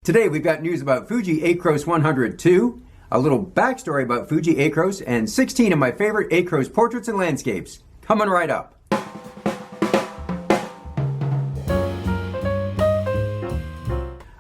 Today we've got news about Fuji Acros 102, a little backstory about Fuji Acros, and 16 of my favorite Acros portraits and landscapes. Coming right up.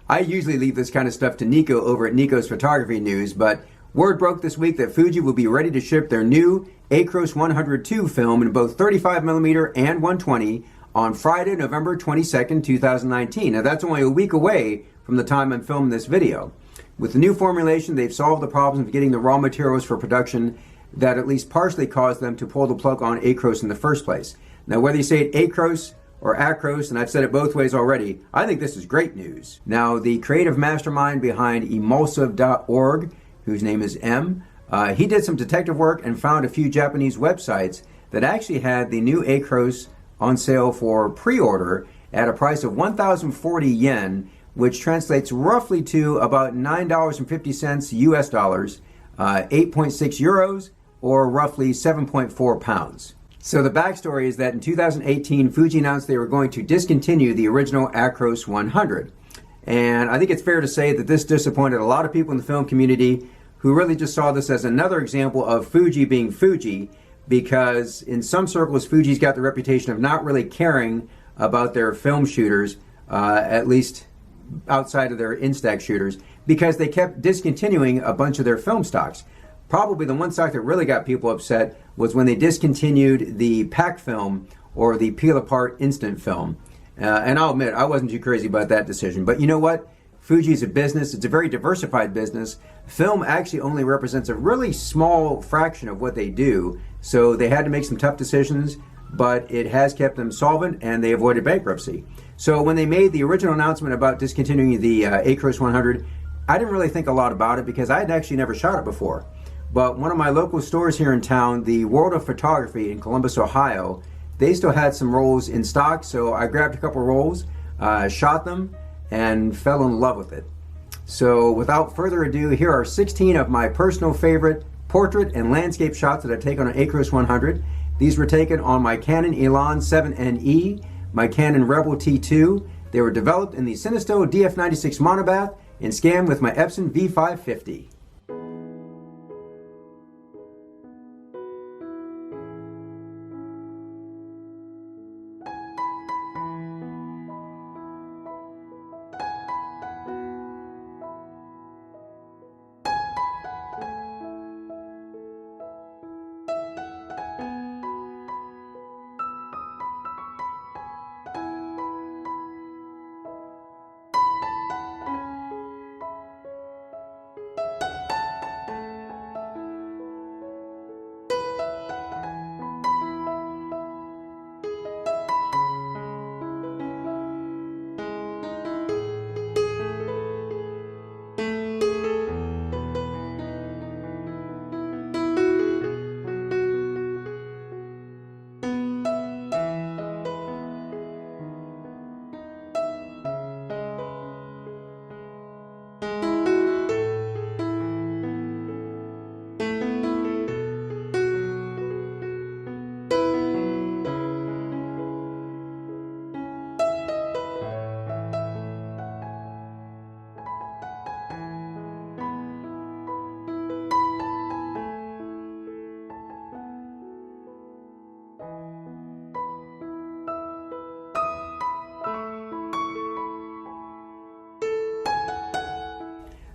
I usually leave this kind of stuff to Nico over at Nico's Photography News, but word broke this week that Fuji will be ready to ship their new Acros 102 film in both 35mm and 120 on Friday, November 22nd, 2019. Now that's only a week away from the time I'm filming this video. With the new formulation, they've solved the problems of getting the raw materials for production that at least partially caused them to pull the plug on Acros in the first place. Now whether you say it Acros or Acros, and I've said it both ways already, I think this is great news. Now the creative mastermind behind emulsive.org, whose name is M, he did some detective work and found a few Japanese websites that actually had the new Acros on sale for pre-order at a price of 1,040 yen, which translates roughly to about $9.50 US dollars, 8.6 euros, or roughly 7.4 pounds. So the backstory is that in 2018, Fuji announced they were going to discontinue the original Acros 100. And I think it's fair to say that this disappointed a lot of people in the film community who really just saw this as another example of Fuji being Fuji, because in some circles, Fuji's got the reputation of not really caring about their film shooters, at least outside of their Instax shooters, because they kept discontinuing a bunch of their film stocks. Probably the one stock that really got people upset was when they discontinued the pack film, or the peel apart instant film. And I'll admit, I wasn't too crazy about that decision. But you know what? Fuji is a business. It's a very diversified business. Film actually only represents a really small fraction of what they do. So they had to make some tough decisions, but it has kept them solvent and they avoided bankruptcy. So when they made the original announcement about discontinuing the Acros 100, I didn't really think a lot about it because I had actually never shot it before. But one of my local stores here in town, the World of Photography in Columbus, Ohio, they still had some rolls in stock, so I grabbed a couple rolls, shot them, and fell in love with it. So without further ado, here are 16 of my personal favorite portrait and landscape shots that I've taken on Acros 100. These were taken on my Canon Elan 7NE, my Canon Rebel T2. They were developed in the Cinesto DF96 monobath and scanned with my Epson V550.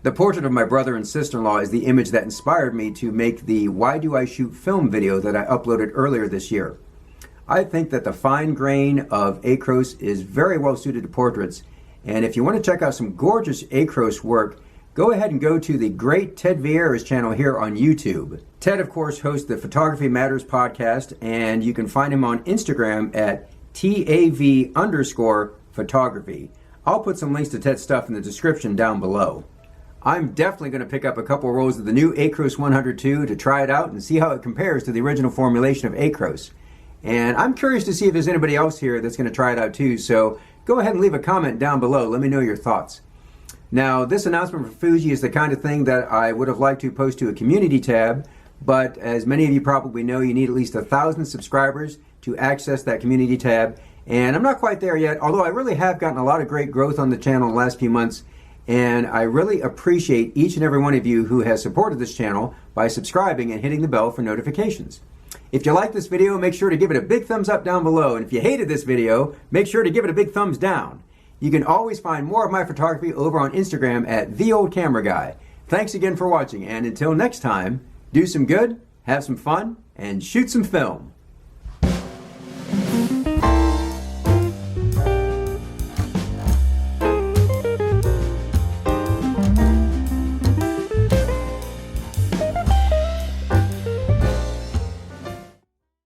The portrait of my brother and sister-in-law is the image that inspired me to make the Why Do I Shoot Film video that I uploaded earlier this year. I think that the fine grain of Acros is very well suited to portraits, and if you want to check out some gorgeous Acros work, go ahead and go to the great Ted Vieira's channel here on YouTube. Ted, of course, hosts the Photography Matters podcast, and you can find him on Instagram at TAV_photography. I'll put some links to Ted's stuff in the description down below. I'm definitely going to pick up a couple rolls of the new Acros 102 to try it out and see how it compares to the original formulation of Acros. And I'm curious to see if there's anybody else here that's going to try it out too, so go ahead and leave a comment down below. Let me know your thoughts. Now, this announcement from Fuji is the kind of thing that I would have liked to post to a community tab, but as many of you probably know, you need at least 1,000 subscribers to access that community tab, and I'm not quite there yet, although I really have gotten a lot of great growth on the channel in the last few months, and I really appreciate each and every one of you who has supported this channel by subscribing and hitting the bell for notifications. If you like this video, make sure to give it a big thumbs up down below, and if you hated this video, make sure to give it a big thumbs down. You can always find more of my photography over on Instagram at TheOldCameraGuy. Thanks again for watching, and until next time, do some good, have some fun, and shoot some film.